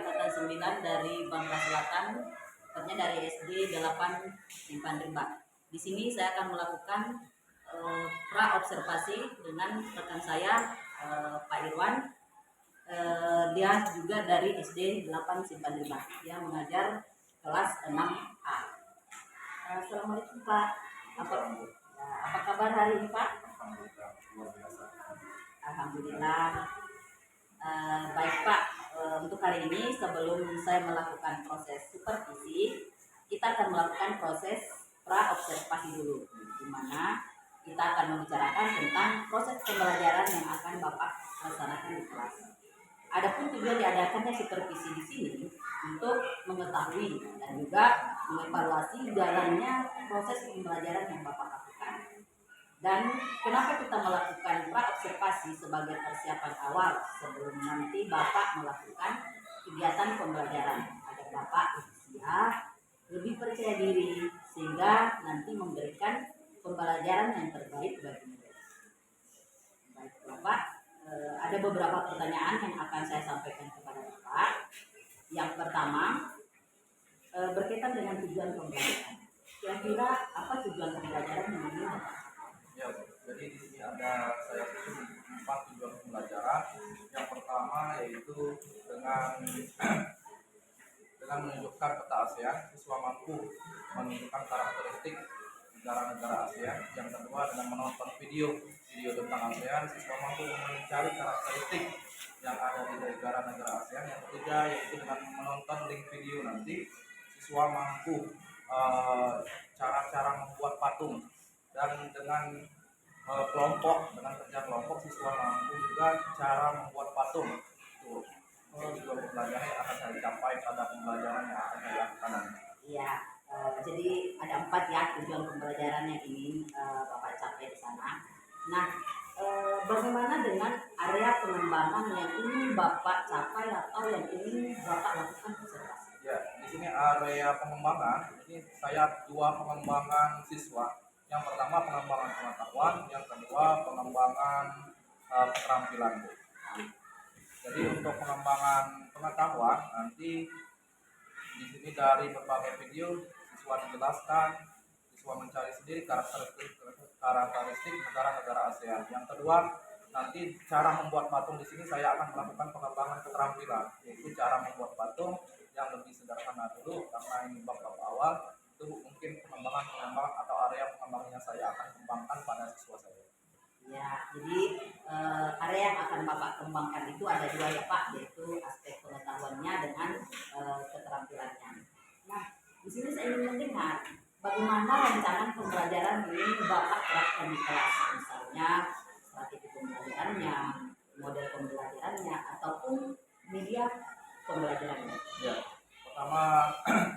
angkatan 9 dari Bangka Selatan, tepatnya dari SD 8 Simpan Rimba. Di sini saya akan melakukan pra observasi dengan rekan saya Pak Irwan. Dia juga dari SD 8 Simpan Rimba. Dia mengajar kelas 6A. Assalamualaikum Pak. Apa kabar hari ini Pak? Alhamdulillah, luar biasa. Alhamdulillah. Baik Pak, untuk hari ini sebelum saya melakukan proses supervisi, kita akan melakukan proses pra observasi dulu, di mana kita akan membicarakan tentang proses pembelajaran yang akan Bapak laksanakan di kelas. Adapun tujuan diadakannya supervisi di sini untuk mengetahui dan juga mengevaluasi jalannya proses pembelajaran yang Bapak lakukan. Dan kenapa kita melakukan pra observasi sebagai persiapan awal sebelum nanti Bapak melakukan kegiatan pembelajaran agar Bapak lebih percaya diri sehingga nanti memberikan pembelajaran yang terbaik bagi mereka. Baik Bapak, ada beberapa pertanyaan yang akan saya sampaikan kepada Bapak. Yang pertama, berkaitan dengan tujuan pembelajaran. Kira-kira apa tujuan pembelajaran yang ini Bapak? Ya, jadi di sini ada saya susun 4 tujuan pembelajaran. Yang pertama yaitu dengan menunjukkan peta ASEAN, siswa mampu menunjukkan karakteristik negara-negara ASEAN. Yang kedua dengan menonton video tentang ASEAN, siswa mampu mencari karakteristik yang ada di negara-negara ASEAN. Yang ketiga yaitu dengan menonton link video nanti, siswa mampu cara-cara membuat patung, dan dengan dengan kerja kelompok siswa mampu juga cara membuat patung. Itu tujuan pembelajaran yang akan saya capai pada pembelajaran yang akan saya lakukan nanti. Iya, jadi ada 4 ya tujuan pembelajaran yang ingin Bapak capai di sana. Nah, bagaimana dengan area pengembangan yang ingin Bapak capai atau yang ingin Bapak lakukan observasi? Ya, di sini area pengembangan, ini saya 2 pengembangan siswa. Yang pertama pengembangan pengetahuan, yang kedua pengembangan keterampilan. Jadi untuk pengembangan pengetahuan nanti di sini dari berbagai video siswa dijelaskan, siswa mencari sendiri karakteristik negara-negara ASEAN. Yang kedua nanti cara membuat patung, di sini saya akan melakukan pengembangan keterampilan, yaitu cara membuat patung yang lebih sederhana dulu karena ini bab awal. Itu mungkin pengembangan atau area pengembangannya saya akan kembangkan pada siswa saya. Ya, jadi area yang akan Bapak kembangkan itu ada 2 ya Pak, yaitu aspek pengetahuannya dengan keterampilannya. Nah, di sini saya ingin mendengar bagaimana rancangan pembelajaran ini Bapak terapkan di kelas, misalnya strategi pembelajarannya, model pembelajarannya, ataupun media pembelajarannya. Ya, pertama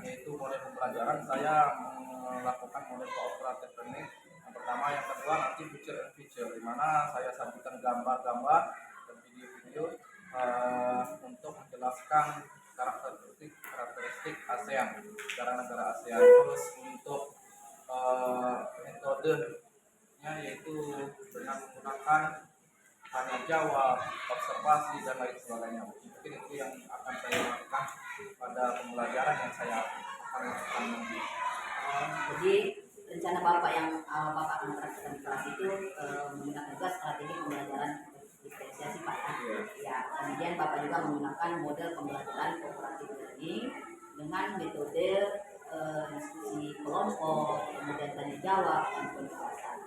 yaitu model pembelajaran, saya melakukan model cooperative learning. Yang pertama, yang kedua nanti feature di mana saya sajikan gambar-gambar dan video-video untuk menjelaskan karakteristik ASEAN, negara-negara ASEAN. Terus untuk metodenya yaitu dengan menggunakan tanya jawab, observasi dan lain sebagainya. Mungkin itu yang akan saya lakukan pada pembelajaran yang saya akan lakukan nanti. Jadi rencana Bapak yang Bapak akan praktekkan di kelas itu menggunakan juga strategi pembelajaran diferensiasi Pak ya. Ya, kemudian Bapak juga menggunakan model pembelajaran cooperative learning dengan metode diskusi kelompok, kemudian tanya jawab dan penjelasan.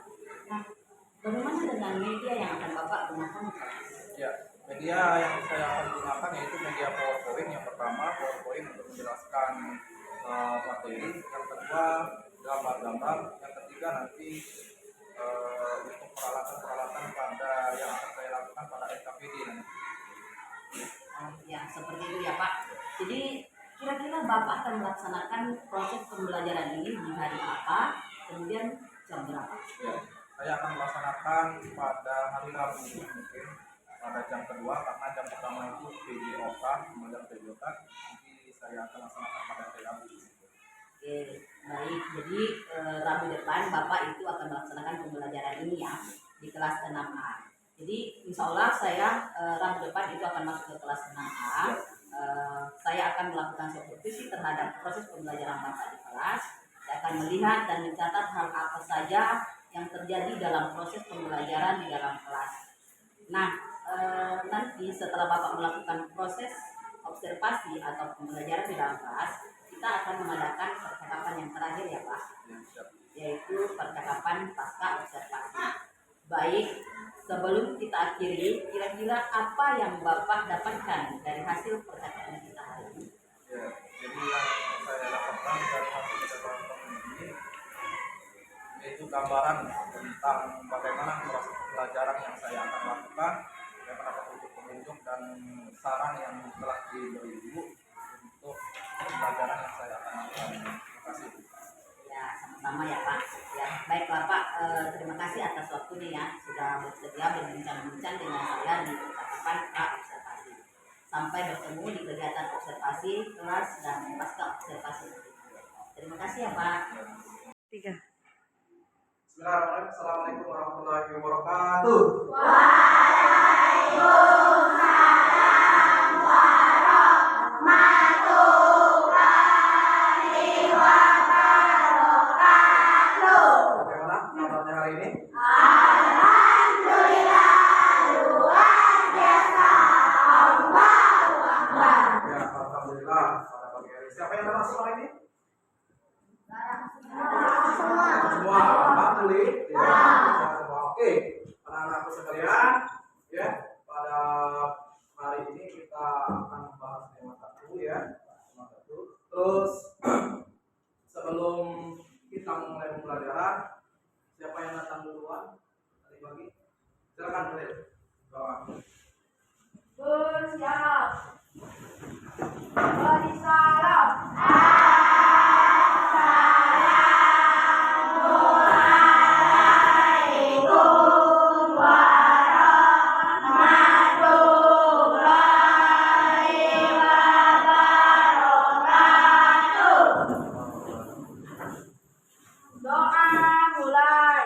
Nah, bagaimana dengan media yang akan Bapak gunakan di kelas? Ya, media yang saya akan gunakan yaitu media PowerPoint. Yang pertama PowerPoint untuk menjelaskan materi, yang kedua gambar-gambar, yang ketiga nanti untuk peralatan-peralatan pada yang akan saya lakukan pada SKPD nanti. Ya, seperti itu ya Pak. Jadi kira-kira Bapak akan melaksanakan proses pembelajaran ini di hari apa, kemudian jam berapa? Ya, saya akan melaksanakan pada hari Rabu mungkin pada jam kedua, karena jam pertama itu PJOK, kemudian PJOK, nanti saya akan laksanakan pada hari Rabu. Oke, baik. Jadi Rabu depan Bapak itu akan melaksanakan pembelajaran ini ya di kelas 6A. Jadi insya Allah saya Rabu depan itu akan masuk ke kelas 6A. Saya akan melakukan supervisi terhadap proses pembelajaran Bapak di kelas. Saya akan melihat dan mencatat hal apa saja yang terjadi dalam proses pembelajaran di dalam kelas. Nah, nanti setelah Bapak melakukan proses observasi atau pembelajaran di dalam kelas, kita akan mengadakan percakapan yang terakhir ya Pak, yaitu percakapan pasca observasi. Baik, sebelum kita akhiri, kira-kira apa yang Bapak dapatkan dari hasil percakapan kita hari ini? Ya, jadi yang saya dapatkan dari hasil percakapan ini yaitu gambaran tentang bagaimana proses pembelajaran yang saya akan lakukan, bagaimana petunjuk penunjuk dan saran yang telah diberi Ibu untuk pembelajaran yang saya akan lakukan. Terima kasih. Ya, sama-sama ya Pak. Ya, baiklah Pak, terima kasih atas waktunya ya, sudah bersedia berbincang-bincang dengan saya di percakapan pra-observasi. Sampai bertemu di kegiatan observasi kelas dan pasca observasi. Terima kasih ya Pak. 3. Bismillahirrahmanirrahim. Assalamualaikum warahmatullahi wabarakatuh. Bagaimana kabarnya hari ini? Ya, alhamdulillah. Pada pagi hari siapa yang masuk hari ini? Semua, alhamdulillah. Ya, semua oke. Anak-anakku sekalian, ya, pada hari ini kita akan membahas tema 1 ya, tema 1. Terus sebelum kita mulai pembelajaran, siapa yang datang duluan? Tadi pagi. Silakan boleh. Doa. Bersiap. Beri salam. Doa mulai.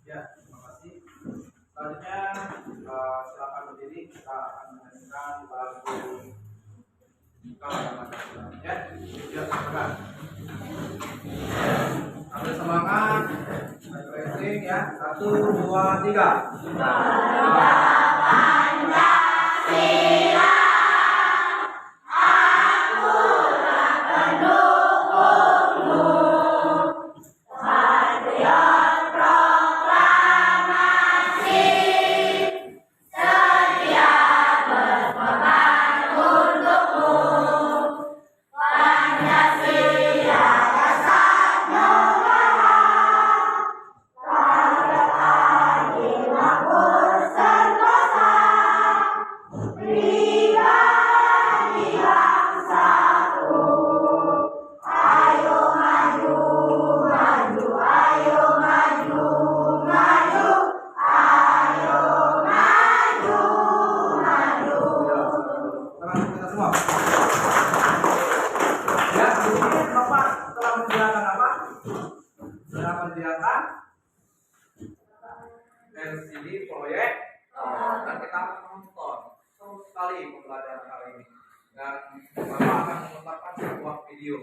Ya, terima kasih. Selanjutnya silakan berdiri, kita akan menyanyikan lagu Pancasila. Ya, silakan. Ambil semangat, refreshing ya. 1, 2, 3. Tenang kita semua. Ya, di sini Bapak telah menyediakan apa? Sudah menyediakan LCD proyek dan kita akan menonton seru sekali pembelajaran hari ini. Dan Bapak akan memutarkan sebuah video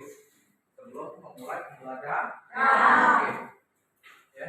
sebelum memulai pembelajaran. Oke. Ya.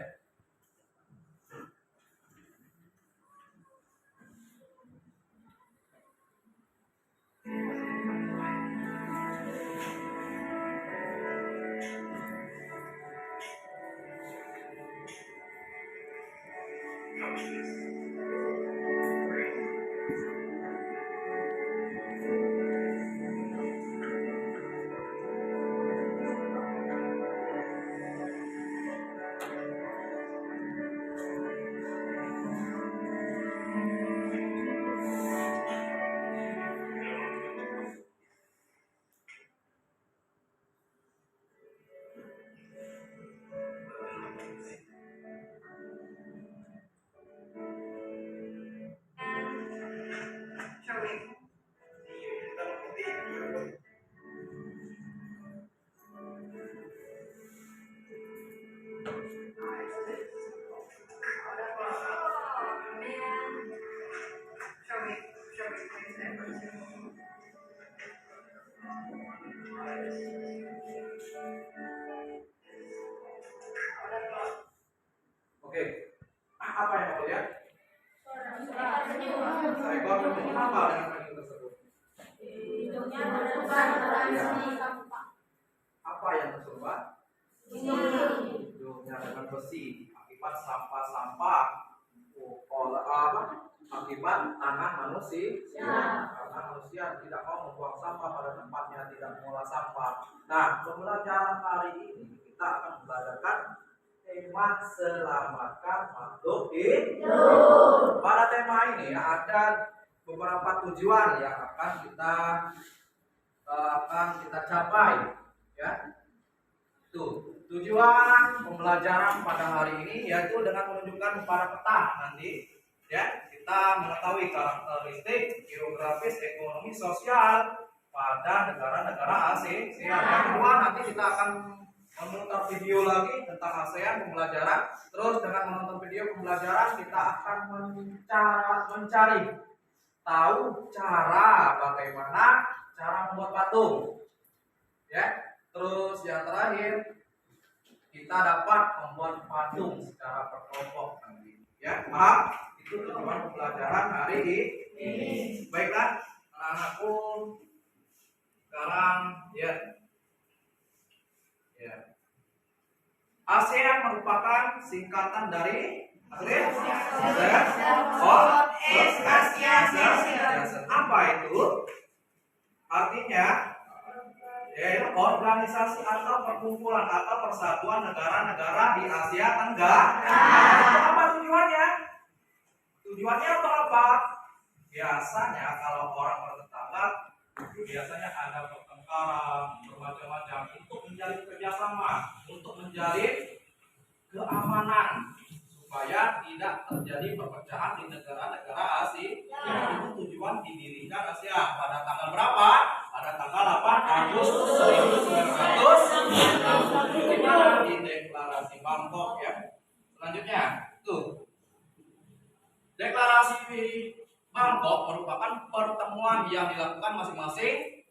Oke. Apa yang mau lihat? Seekor penyu. Apa dengan penyu tersebut? Apa yang tersumbat? Hidungnya dengan besi. Akibat sampah-sampah. Akibat tangan manusia. Karena manusia tidak mau membuang sampah pada tempatnya, tidak mengolah sampah. Nah, pembelajaran hari ini kita akan belajarkan tema selamatkan makhluk hidup. Pada tema ini ada beberapa tujuan yang akan kita capai, ya. Tujuan pembelajaran pada hari ini yaitu dengan menunjukkan pada peta nanti, ya, kita mengetahui karakteristik geografis, ekonomi, sosial pada negara-negara ASEAN. Yang kedua nanti kita akan memutar video lagi tentang ASEAN pembelajaran. Terus dengan menonton video pembelajaran kita akan mencari tahu bagaimana cara membuat patung, ya. Terus yang terakhir kita dapat membuat patung secara berkelompok nanti, ya. Paham? Itu tujuan pembelajaran hari ini. Baiklah, anak-anakku, sekarang ya. ASEAN merupakan singkatan dari apa itu? Artinya yaitu organisasi atau perkumpulan atau persatuan negara-negara di Asia Tenggara. Apa tujuannya? Tujuannya untuk apa? Biasanya kalau orang bertetangga, biasanya ada pertengkaran bermacam-macam untuk menjalin kerjasama, untuk menjalin keamanan supaya tidak terjadi perpecahan di negara-negara Asia. Itu tujuan didirikan ASEAN pada tanggal berapa? Pada tanggal 8 Agustus 1945 di Deklarasi Bangkok, ya. Selanjutnya, tuh. Deklarasi Bangkok merupakan pertemuan yang dilakukan masing-masing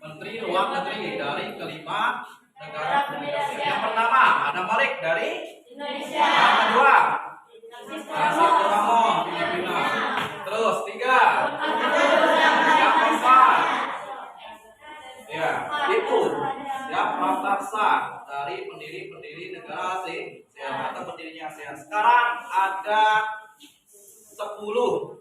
Menteri Luar Negeri dari kelima negara Indonesia. Yang pertama, ada Malik dari Indonesia. Yang kedua, Nasir Ramon, Filipina. Terus tiga, yang keempat, ya itu, ya Prakarsa dari pendiri negara ASEAN atau pendirinya ASEAN. Sekarang ada 10,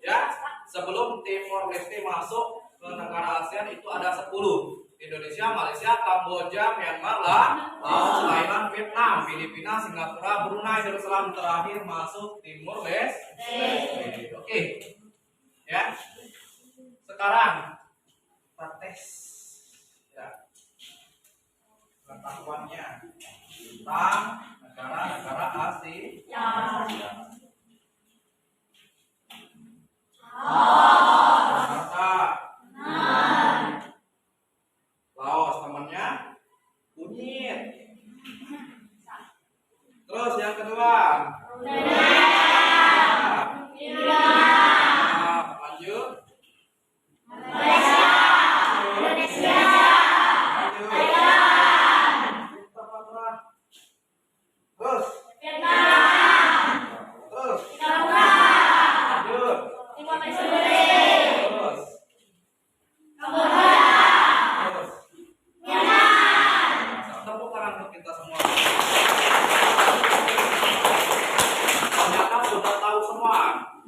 ya. Sebelum Timor Leste masuk ke negara ASEAN itu ada 10. Indonesia, Malaysia, Kamboja, Myanmar, Laos, Thailand, Vietnam, Filipina, Singapura, Brunei, Darussalam, terakhir masuk Timor Leste. Oke. Ya. Sekarang kita tes, ya, pengetahuannya tentang negara-negara Asia. Laos temannya kunyit. Terus yang kedua, lanjut. Terus Vietnam. Terus lanjut.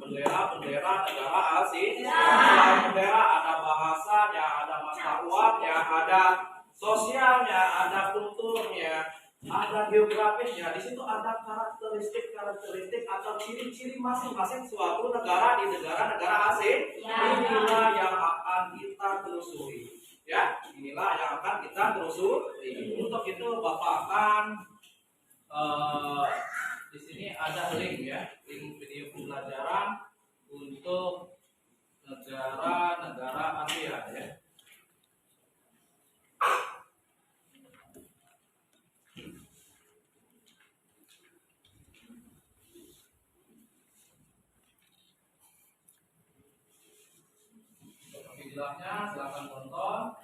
bendera negara asing. Selain bendera ada bahasanya, ada mata uangnya, ada sosialnya, ada kulturnya, ada geografisnya. Di situ ada karakteristik atau ciri-ciri masing-masing suatu negara di negara asing. Inilah yang akan kita telusuri. Ya, inilah yang akan kita telusuri. Untuk itu Bapak akan di sini ada link ya, link video pembelajaran untuk negara-negara Asia ya. Jelasnya silakan tonton.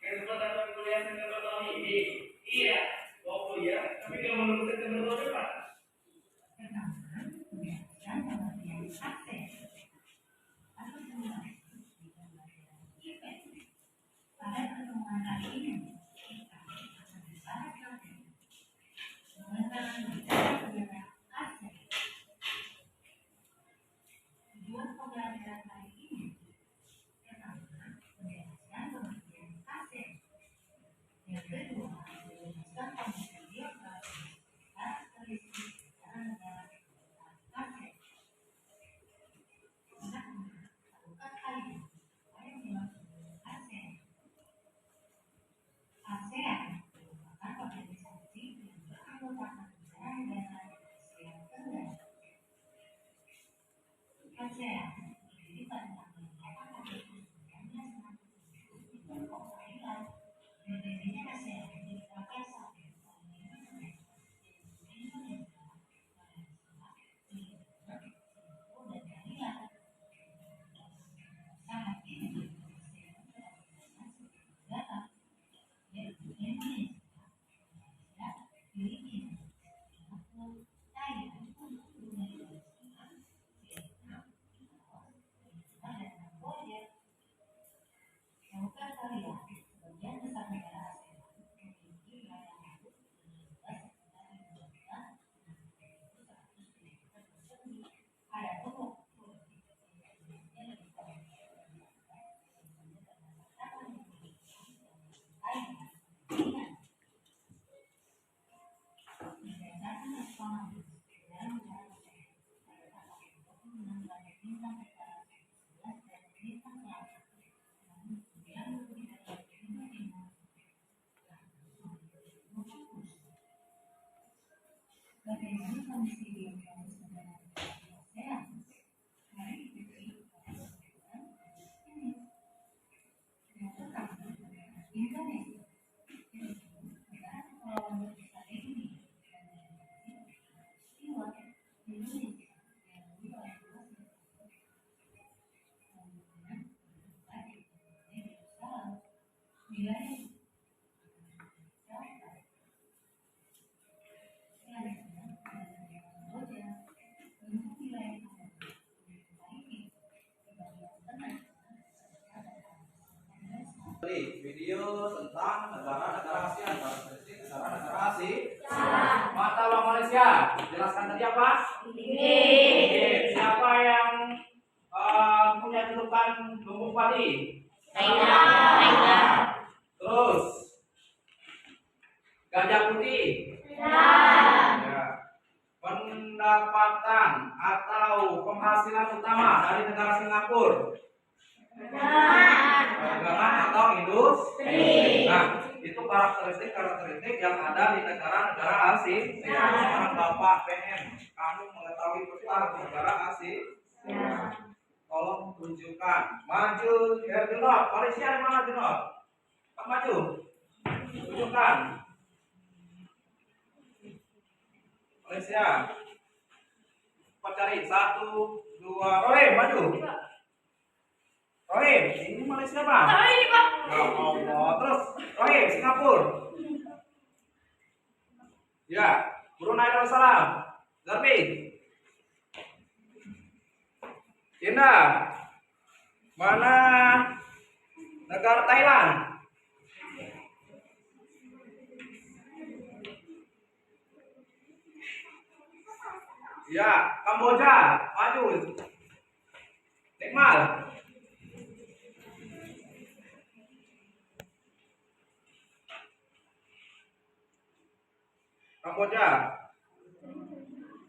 Kesempatan kuliah September tahun ini, iya, mau kuliah, tapi kalau menurut September tahun depan. Pada pertemuan kali ini, kita akan membahas mengenai negara ASEAN. Tujuan pembelajaran kali ini pertama, menjelaskan pengertian ASEAN. Yang kedua, menjelaskan pengertian geografi, karakteristik negara-negara ASEAN. Tahukah kalian apa yang dimaksud ASEAN? ASEAN merupakan organisasi yang beranggotakan negara-negara Asia Tenggara. ASEAN berdiri pada tanggal 8 Agustus 1967 di Bangkok, Thailand. Berdirinya ASEAN dicapai saat Indonesia, Malaysia, Filipina, Singapura, dan Thailand. Saat ini ASEAN terorganisasi negara yaitu Indonesia, Malaysia, Filipina, Singapura, Thailand, Brunei Darussalam, Vietnam, Laos, Myanmar, dan Kamboja. Tahukah kalian, sebagian besar negara ASEAN memiliki wilayah laut dengan luas sekitar 15.100 km persegi. Adapun waktu Indonesia lebih banyak berdasarkan astronomi negara-negara ASEAN terdapat 26 banyak bintang negara 11 dan bintang selatan, namun 9 lebih dari bintang timur bagaimana kondisi geografis negara-negara di ASEAN? Mari kita ikuti pada perhatian ini. Yang pertama, Indonesia. Negara kepulauan terbesar di dunia dan memiliki istimewa Indonesia yang lebih luas kemudian terdapat di Brunei Darussalam, wilayah Selatan. Selanjutnya, negara Kamboja untuk wilayah Kamboja memiliki di bagian tengah Video tentang negara-negara Asia, karakteristik negara-negara Asia. Mata uang Malaysia, jelaskan tadi apa? Oke, siapa yang punya julukan lumbung padi? China. Terus gajah putih. Ya. Pendapatan atau penghasilan utama dari negara Singapura? Perdagangan atau industri. Nah, itu karakteristik yang ada di negara-negara asing. Sekarang Bapak PM, kamu mengetahui tentang negara asing? Tolong tunjukkan. Maju, Junot. Malaysia di mana, Junot? Pak maju. Tunjukkan. Malaysia. Pak cari 1, 2. Rohim, maju. Rohim, ini Malaysia Bang. Ini Pak. Ya Allah, terus Rohim, Singapura. Ya, Brunei Darussalam. Zarbi. Cina. Mana negara Thailand? Ya, Kamboja, maju. Nikmal. Kamboja.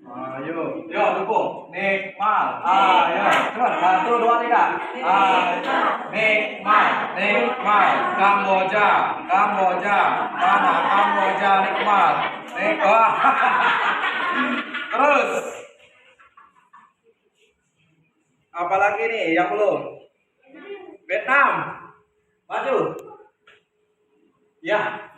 Ayo, yo dukung. Nikmal. Ayo, cepat. 1, 2, 3. Ayo. Nikmal, nikmal. Kamboja, Kamboja. Mana Kamboja nikmal. Nikmal. Terus. Apalagi nih yang belum? Vietnam. Maju. Ya.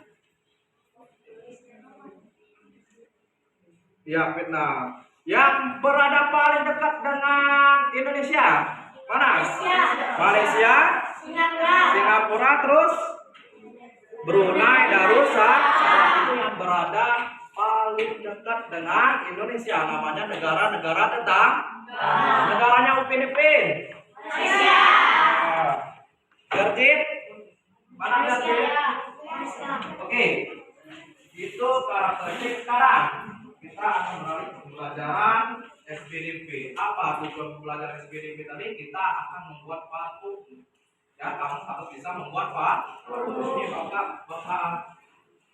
Ya, Vietnam. Yang berada paling dekat dengan Indonesia. Mana? Malaysia. Singapura, terus Brunei Darussalam. Itu yang berada paling dekat dengan Indonesia. Namanya negara-negara tetangga. Negaranya Upin Ipin. Gerjit. Mana Gerjit? Oke. Itu karakteristik sekarang. Kita akan beralih ke pembelajaran SPDP. Apa tujuan pembelajaran SPDP tadi? Kita akan membuat patung. Ya, kamu harus bisa membuat patung. Ini Bapak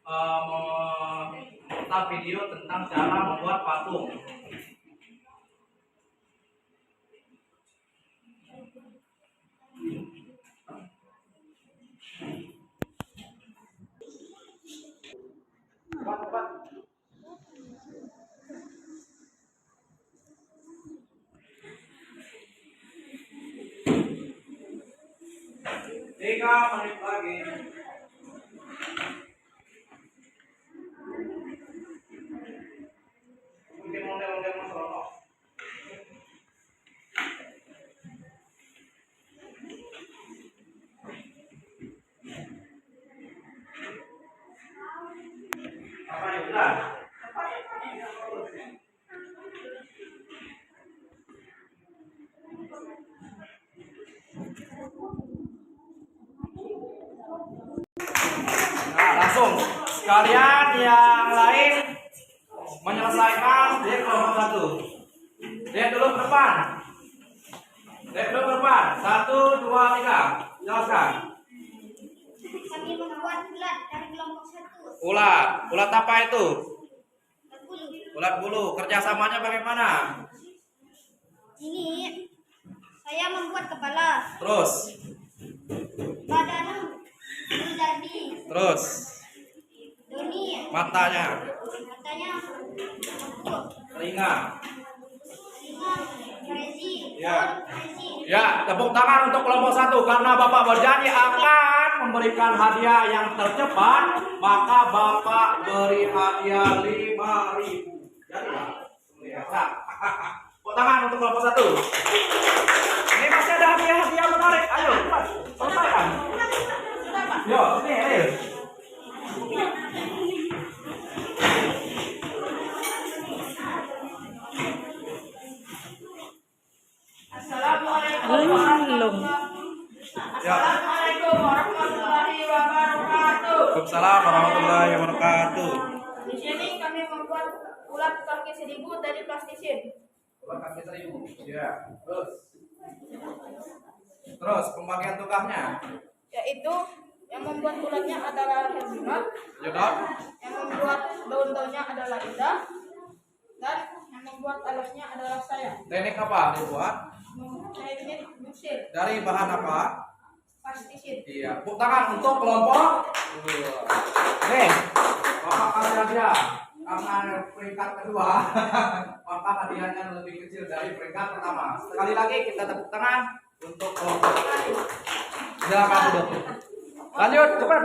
memutar video tentang cara membuat patung. Cepat. 3 menit lagi. Mungkin model-model masalah. Apa ya udah? Nah, langsung sekalian yang lain menyelesaikan dia kelompok 1. Lihat dulu ke depan. Lihat dulu ke depan. 1, 2, 3. Jelaskan. Kami membuat ulat dari kelompok 1. Ulat apa itu? Ulat bulu. Ulat bulu. Kerjasamanya bagaimana? Ini saya membuat kepala, Terus, badan Dardi, terus Doni, matanya, aku, telinga. Rezi, Ya. Rezi. Ya, tepuk tangan untuk kelompok 1 karena Bapak berjanji akan memberikan hadiah yang tercepat, maka Bapak beri hadiah 5.000. Jadilah. Ya. Tepuk tangan untuk kelompok 1. Ini masih ada hadiah-hadiah menarik. Ayo, cepat. Selesaikan. Yo, sini, ayo. Assalamualaikum warahmatullahi wabarakatuh. Waalaikumsalam warahmatullahi wabarakatuh. Di sini kami membuat ulat kaki 1000 dari plastisin. Ulat kaki 1000. Ya, terus pembagian tugasnya. Yaitu yang membuat ulatnya adalah Hermina, Ya, Dok. yang membuat daun-daunnya adalah Ida, dan yang membuat alasnya adalah saya. Teknik apa dibuat? Teknik musir, Dari bahan apa? plastisin. Iya. Tepuk tangan untuk kelompok. Nih, Bapak kasih hadiah. Karena peringkat kedua, maka hadiahnya lebih kecil dari peringkat pertama. Sekali lagi kita tepuk tangan untuk kelompok. Silakan duduk. Lanjut, cepat.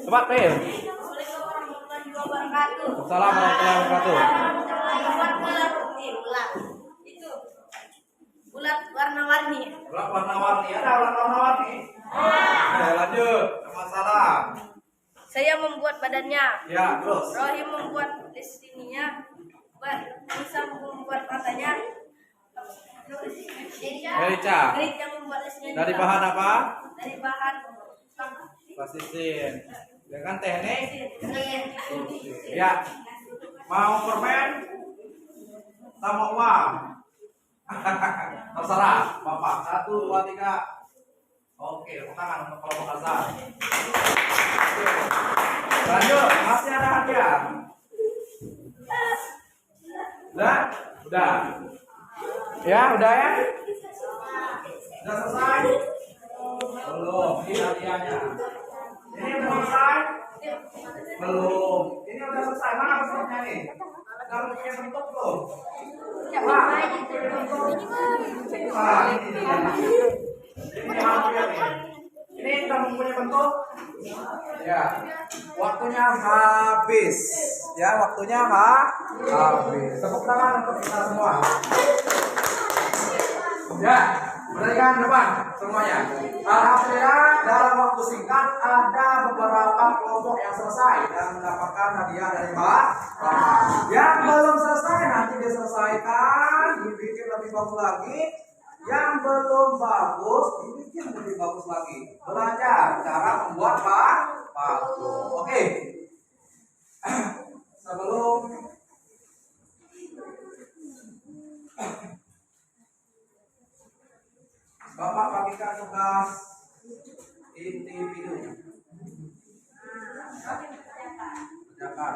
Cepat, Pil. Assalamualaikum warahmatullahi wabarakatuh. Itu ulat warna-warni. Ulat warna-warni, ada ulat warna-warni. Lanjut, masalah. Saya membuat badannya. Ya, terus. Rohim membuat di sininya. Nisa membuat matanya. Merica. Merica membuat esnya Dari juga. bahan apa? Dari bahan Plasisin. Dengan teknik. Nih. Ya. Mau permen? Sama uang. Terserah, Bapak. 1, 2, 3. Oke, tepuk tangan untuk kelompok Azhar. Lanjut, masih ada hadiah. Udah? Ya, udah ya? Udah selesai? Belum, ini hadiahnya. Ini udah selesai? Belum. Ini udah selesai. Mana pesertanya nih? Kalau punya bentuk belum? Wah, ini dia. Ini hampir nih. Ini udah mempunyai bentuk? Ya. Waktunya habis. Ya, waktunya habis. Tepuk tangan untuk kita semua. Ya, berikan depan semuanya. Alhamdulillah dalam waktu singkat ada beberapa kelompok yang selesai dan mendapatkan hadiah dari Bapak. Yang belum selesai nanti diselesaikan, dibikin lebih bagus lagi. Yang belum bagus dibikin lebih bagus lagi. Belajar cara membuat patung. Oke. Sebelum Bapak bagikan tugas individu. Kerjakan.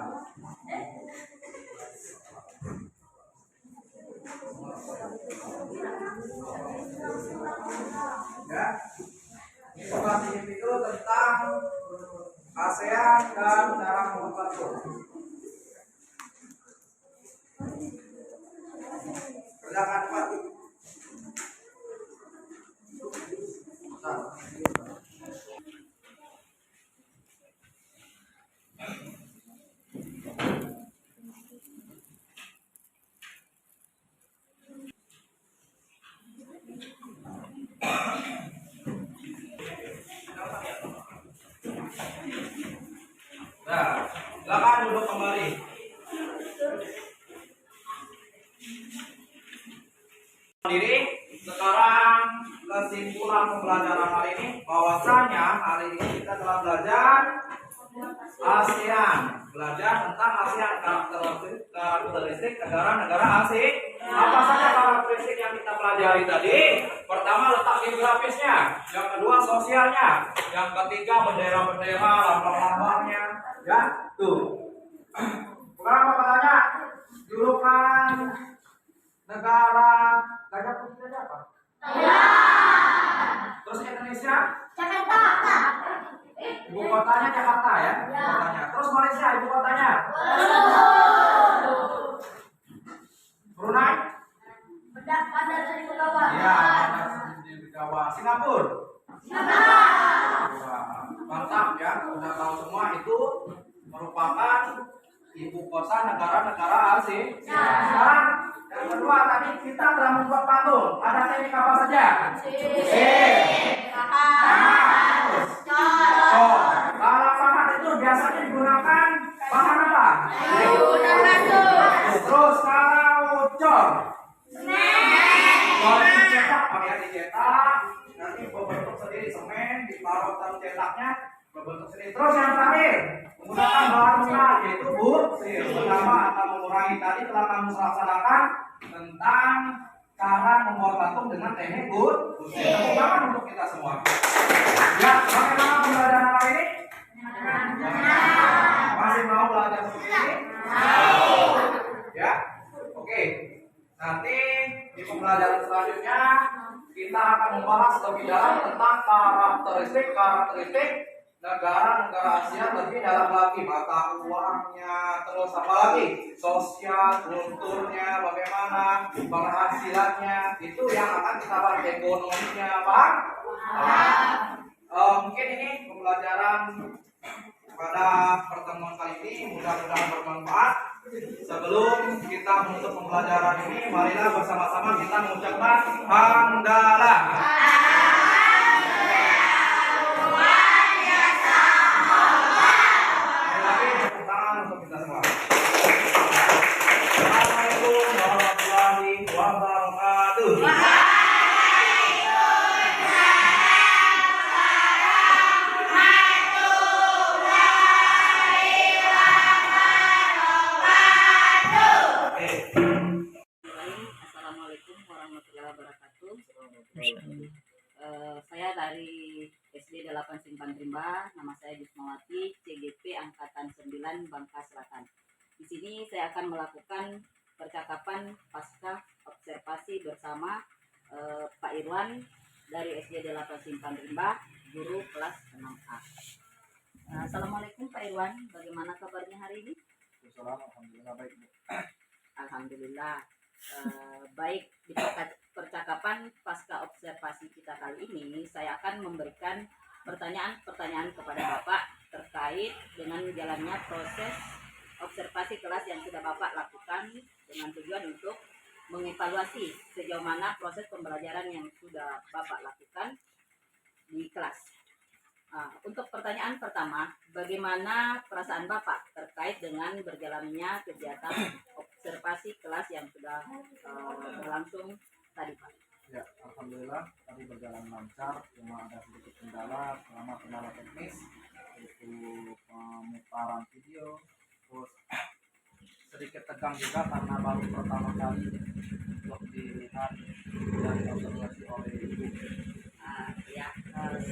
Ya. Ini tugas individu tentang ASEAN dan cara membuat patung. Kerjakan Pak. Nah, silakan duduk kembali. Diri, sekarang kesimpulan pembelajaran hari ini bahwasanya hari ini kita telah belajar ASEAN, belajar tentang ASEAN, karakteristik negara-negara ASEAN. Apa saja karakteristik yang kita pelajari tadi? Pertama, letak geografisnya, yang kedua sosialnya, yang ketiga bendera-bendera, lambang-lambangnya, ya tuh. Sekarang Bapak tanya, julukan negara Gajah Putih itu apa? Terus Indonesia? Jakarta. Ibu kotanya Jakarta ya? Ibu kotanya. Terus Malaysia ibu kotanya? Brunei? Bandar Seri Begawan. Iya, Bandar Seri Begawan. Singapura? Wah, mantap ya, sudah tahu semua itu merupakan ibu kota negara-negara ASEAN. Sekarang yang kedua tadi kita telah membuat patung. Ada teknik apa saja? Oh, kalau pahat itu biasanya digunakan bahan apa? Terus kalau cor, kalau dicetak pakai dicetak, nanti berbentuk sendiri semen, ditaruh dalam cetaknya berbentuk sendiri. Terus yang terakhir menggunakan bahan mentah yaitu butir. Pertama akan mengurangi tadi telah kamu laksanakan tentang cara membuat patung dengan teknik butir. Tepuk tangan untuk kita semua. Ya, bagaimana pembelajaran hari ini? Masih mau belajar seperti ini? Ya, oke. Nanti di pembelajaran selanjutnya kita akan membahas lebih dalam tentang karakteristik negara-negara Asia lebih dalam lagi, mata uangnya, terus apa lagi, sosial, kulturnya, bagaimana, penghasilannya, itu yang akan kita bahas, ekonominya, paham? Mungkin ini pembelajaran pada pertemuan kali ini mudah-mudahan bermanfaat. Sebelum kita menutup pembelajaran ini, marilah bersama-sama kita mengucapkan hamdalah. Assalamualaikum warahmatullahi wabarakatuh. Assalamualaikum warahmatullahi wabarakatuh. Saya dari SD 8 Simpan Rimba, nama saya Jusmawati, CGP Angkatan 9 Bangka Selatan. Di sini saya akan melakukan percakapan pasca observasi bersama Pak Irwan dari SD 8 Simpan Rimba, guru kelas 6A. Assalamualaikum Pak Irwan, bagaimana kabarnya hari ini? Alhamdulillah baik, Bu. Alhamdulillah. Baik, di percakapan pasca observasi kita kali ini saya akan memberikan pertanyaan-pertanyaan kepada Bapak terkait dengan jalannya proses observasi kelas yang sudah Bapak lakukan dengan tujuan untuk mengevaluasi sejauh mana proses pembelajaran yang sudah Bapak lakukan di kelas. Untuk pertanyaan pertama, bagaimana perasaan Bapak terkait dengan berjalannya kegiatan observasi kelas yang sudah berlangsung tadi, Pak? Ya, alhamdulillah tadi berjalan lancar, cuma ada sedikit kendala selama kendala teknis yaitu pemutaran video, terus sedikit tegang juga karena baru pertama kali untuk dilihat dan diobservasi oleh ibu.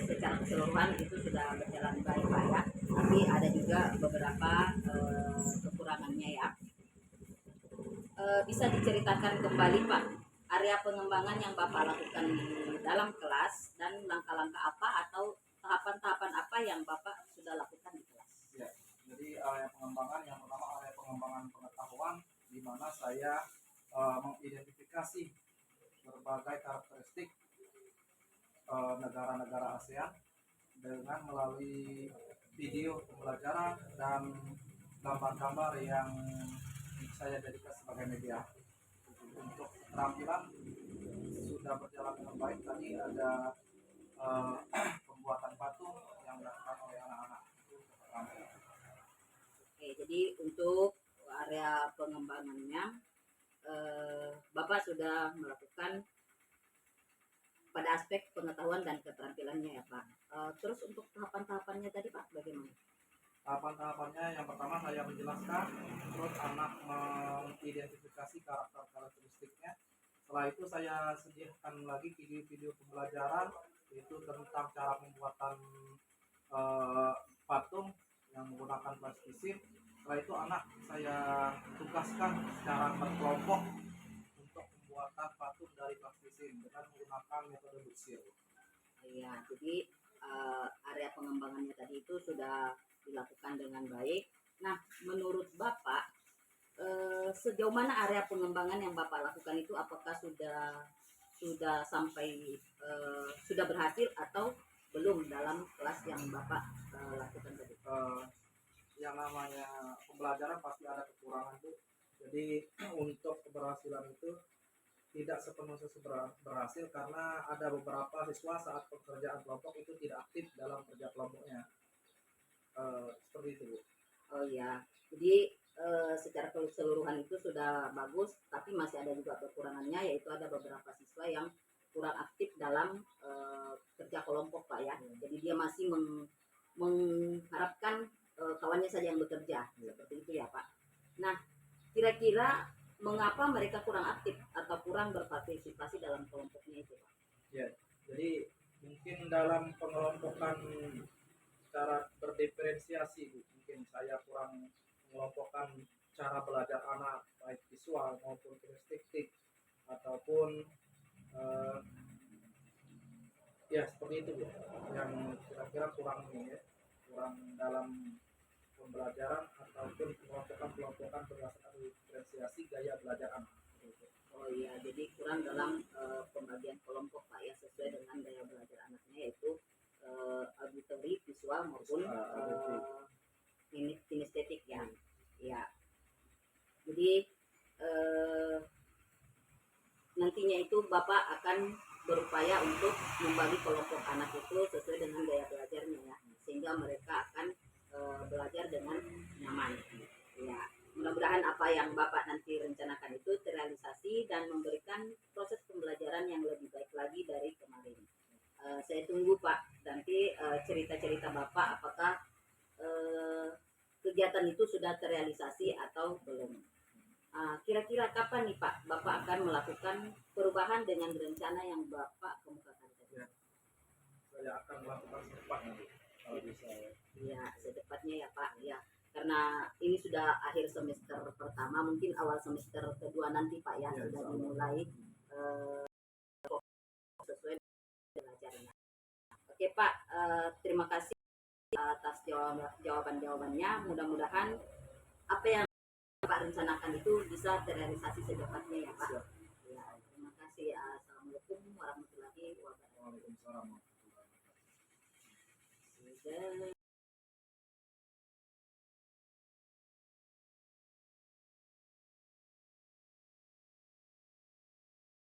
Secara keseluruhan itu sudah berjalan baik, Pak, ya. Tapi ada juga beberapa kekurangannya, ya. Bisa diceritakan kembali, Pak, area pengembangan yang Bapak lakukan di dalam kelas dan langkah-langkah apa atau tahapan-tahapan apa yang Bapak sudah lakukan di kelas? Ya, jadi area pengembangan yang pertama area pengembangan pengetahuan di mana saya mengidentifikasi berbagai karakteristik negara-negara ASEAN dengan melalui video pembelajaran dan gambar-gambar yang saya jadikan sebagai media. Untuk keterampilan sudah berjalan dengan baik. Tadi ada pembuatan patung yang dilakukan oleh anak-anak. Oke, jadi untuk area pengembangannya Bapak sudah melakukan pada aspek pengetahuan dan keterampilannya, ya, Pak. Terus untuk tahapan-tahapannya tadi, Pak, bagaimana? Tahapan-tahapannya yang pertama saya menjelaskan, terus anak mengidentifikasi karakteristiknya. Setelah itu saya sediakan lagi video-video pembelajaran yaitu tentang cara pembuatan patung yang menggunakan plastisir. Setelah itu anak saya tugaskan secara berkelompok untuk pembuatan patung dari plastisir dengan menggunakan metode bursir. Iya, jadi area pengembangannya tadi itu sudah dilakukan dengan baik. Nah, menurut Bapak, sejauh mana area pengembangan yang Bapak lakukan itu apakah sudah sampai sudah berhasil atau belum dalam kelas yang Bapak lakukan tadi? Yang namanya pembelajaran pasti ada kekurangan tuh. Jadi untuk keberhasilan itu tidak sepenuhnya berhasil karena ada beberapa siswa saat pekerjaan kelompok itu tidak aktif dalam kerja kelompoknya. Seperti itu, Bu. Oh iya, jadi secara keseluruhan itu sudah bagus, tapi masih ada juga kekurangannya, yaitu ada beberapa siswa yang kurang aktif dalam kerja kelompok, Pak, ya. Jadi dia masih mengharapkan kawannya saja yang bekerja, seperti itu ya, Pak. Nah, kira-kira mengapa mereka kurang aktif atau kurang berpartisipasi dalam kelompoknya itu, Pak? Ya, jadi mungkin dalam pengelompokan cara berdiferensiasi, Bu. Mungkin saya kurang mengelompokkan cara belajar anak baik visual maupun kinestetik ataupun ya seperti itu, Bu. Yang kira-kira kurang ini ya, kurang dalam pembelajaran ataupun kelompokan berdasarkan diferensiasi gaya belajar anak. Oh iya, jadi kurang dalam pembagian kelompok, Pak, ya, sesuai dengan gaya belajar anaknya, yaitu auditory, visual maupun kinestetik, ya. Ya. Jadi nantinya itu Bapak akan berupaya untuk membagi kelompok anak itu sesuai dengan gaya belajarnya, ya, sehingga mereka akan belajar dengan nyaman. Ya, mudah-mudahan apa yang Bapak nanti rencanakan itu terrealisasi dan memberikan proses pembelajaran yang lebih baik lagi dari kemarin. Saya tunggu, Pak, nanti cerita-cerita Bapak apakah kegiatan itu sudah terrealisasi atau belum. Kira Kira-kira kapan nih Pak, Bapak akan melakukan perubahan dengan rencana yang Bapak kemukakan tadi? Ya. Saya akan melakukan secepatnya Bu, kalau bisa ya. Ya, secepatnya ya Pak. Ya, karena ini sudah akhir semester pertama, mungkin awal semester kedua nanti Pak ya, Ya, sudah insya Allah. dimulai sesuai belajarnya. Oke Pak, terima kasih atas jawaban-jawabannya. Mudah-mudahan apa yang Pak rencanakan itu bisa terrealisasi secepatnya ya Pak. Siap. Ya, terima kasih. Assalamualaikum warahmatullahi wabarakatuh. Waalaikumsalam. Sudah.